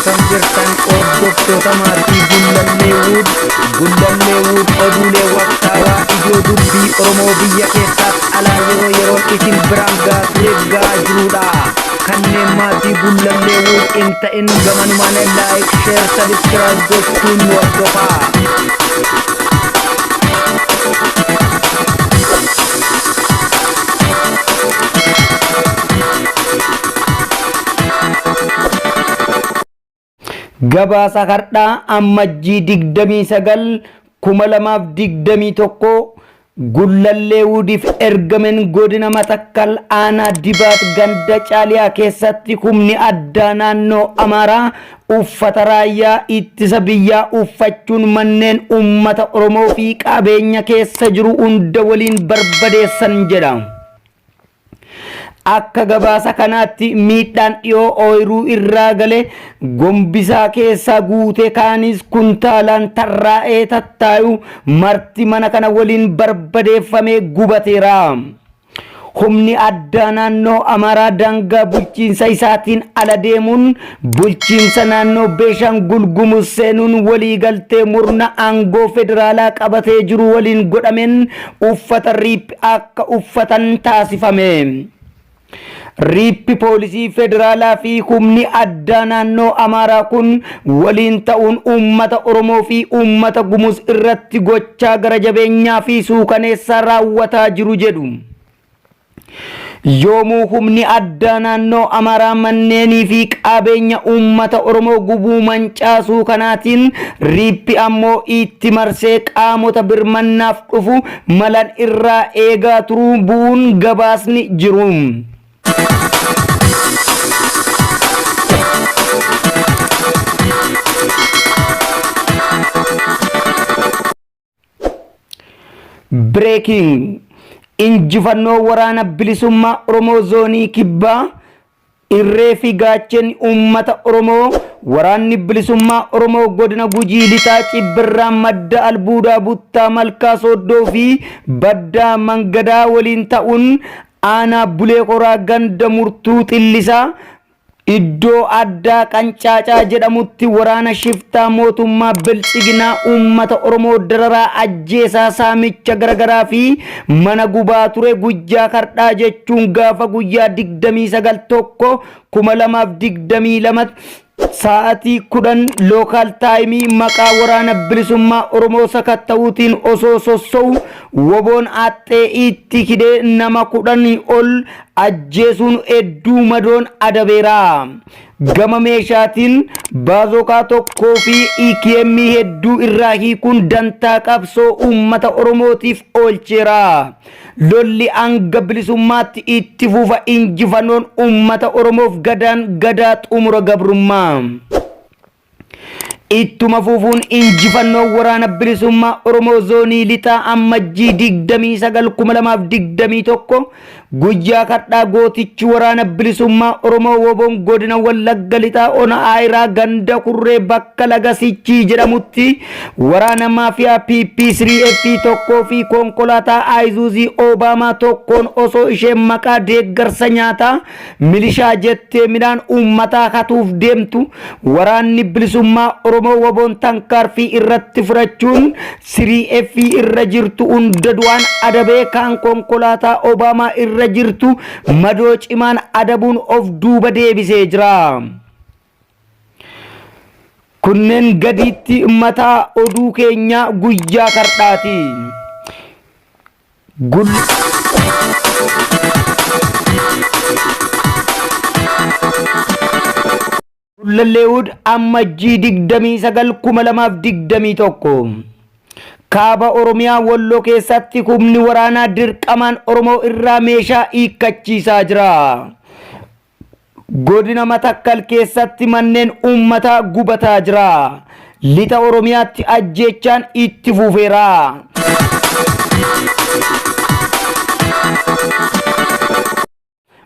Sanjirtan hordoftoota maatii Gullalleewud oduulee waqtaawaa ijoo dubbii Oromoo biyya keessaaf alaa yeroo isin biraan gahaa jirudha. Kanneen maatii Gullalleewud hin ta'in gamanumaan like, share, subscribe gochuun nu hordofaa. Gabaasa hardhaa ammajjii 29 2021 Gullalleewudiif ergamen godina Matakkal aanaa Dibaat ganda Caaliyaa keessatti humni addaa naannoo Amaaraa uffata raayyaa ittisa biyyaa uffachuun manneen uummata Oromoo fi qabeenya keessa jiru hunda waliin barbadeessan jedha. Akka gabaasa kanaatti miidhaan dhiyoo ooyiruu irraa gale gombisaa keessaa guute kaanis kuntaalaan tarraa'ee tattaayu marti mana kana waliin barbadeeffamee gubateera. Humni addaa naannoo Amaaraa daangaa bulchiinsa isaatiin ala deemuun bulchiinsa naannoo Beeshaangul Gumuz seenuun walii galtee murna aangoo federaalaa qabatee jiru waliin godhameen uffata riiphi akka uffatan taasifame. Riiphi poolisii federaalaa fi humni addaa naannoo Amaaraa kun waliin ta'uun uummata Oromoo fi uummata Gumuz irratti gochaa gara jabeenyaa fi suukaneessaa raawwataa jiru jedhu. Yoomuu humni addaa naannoo Amaaraa manneenii fi qabeenya uummata Oromoo gubuu mancaasuu kanaatiin riiphi ammoo itti marsee qaamota birmannaaf dhufu malan irraa eegaa turuu bu'uun gabaasni jiru. Breaking injifannoo waraana bilisummaa Oromoo zoonii kibbaa irree fi gaacheen uummata Oromoo waraanni bilisummaa Oromoo godina Gujii lixaa Cibbirraa madda albuudaa buttaa malkaa Sooddoo fi baddaa mangadaa waliin ta'uun aanaa Bulee Qoraa ganda murtuu xillisaa iddoo addaa Qancaacaa jedhamutti waraana shiftaa mootummaa bilchiginaa uummata Oromoo dararaa ajjeesaa saamicha garagaraa fi mana gubaa ture guyyaa kardhaa jechuun gaafa guyyaa 29/1/2022 sa'aatii 10 local time maqaa waraana bilisummaa Oromoo sakatta'uutiin osoo sossou woboon aaxxee itti hidhee nama 10 ol ajjeesuun hedduu madoon adabeera. Gama meeshaatiin baazokaa tokkoo fi EKM hedduu irraa hiikuun dantaa qabsoo uummata Oromootiif oolcheera. Lolli hanga bilisummaatti itti fufa injifannoon uummata Oromoof gadaa xumura gabrummaa. Ittuma fufuun injifannoo waraana bilisummaa Oromoo zoonii lixaa ammajjii 29/2021 guyyaa kardhaa gootichi waraana bilisummaa Oromoo woboon godina Wallagga lixaa ona Aayiraa ganda Kurree bakka Lagasichii jedhamutti waraana maafiyaa PP3F tokkoo fi konkolaataa Ayzuuzii Obaamaa tokkoon osoo isheen maqaa deeggarsa nyaataa milishaa jettee midhaan uummataa hatuuf deemtu waraanni bilisummaa Oromoo woboon tankaarfii irratti fudhachuun 3F irra jirtu hunda du'aan adabee kan konkolaataa Obaamaa irra jirtu madoo cimaan adabuun of duuba deebisee jira. Kunneen gaditti mataa oduu keenya guyyaa kardhaati. Gullalleewud ammajjii 29/2021 kaaba Oromiyaa Walloo keessatti humni waraanaa dirqamaan Oromoo irraa meeshaa hiikkachiisaa jira. Godina Matakkal keessatti manneen uummataa gubataa jira. Lixa Oromiyaatti ajjeechaan itti fufeera.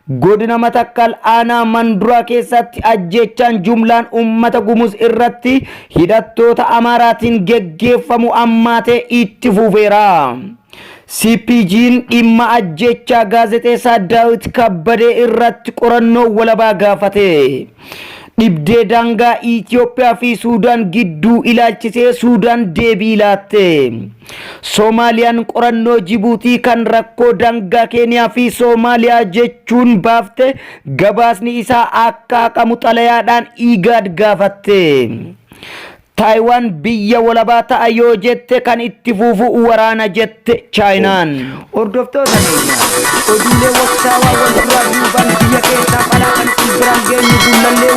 Godina Matakkal aanaa Manduraa keessatti ajjeechaan jumlaan uummata Gumuz irratti hidhattoota Amaaraatiin geggeeffamu ammaatee itti fufeera. CPG'n dhimma ajjeechaa gaazexeessaa Daawit Kabbadee irratti qorannoo walabaa gaafate. dhibdee daangaa Itoophiyaa fi Suudaan gidduu ilaalchisee Suudaan deebii laatte. Soomaaliyaan qorannoo Jibuutii kan rakkoo daangaa Keeniyaa fi Soomaaliyaa jechuun baafte gabaasni isaa akka haqamu xalayaadhaan IGAD gaafatte. Taiwan biyya walabaa ta'a yoo jette kan itti fufu waraana jette Chaayinaan. Hordoftoota keenya oduulee waktaawaa wal duraa duubaan biyya keessaa falaa kan itti biraan geenyu gullallee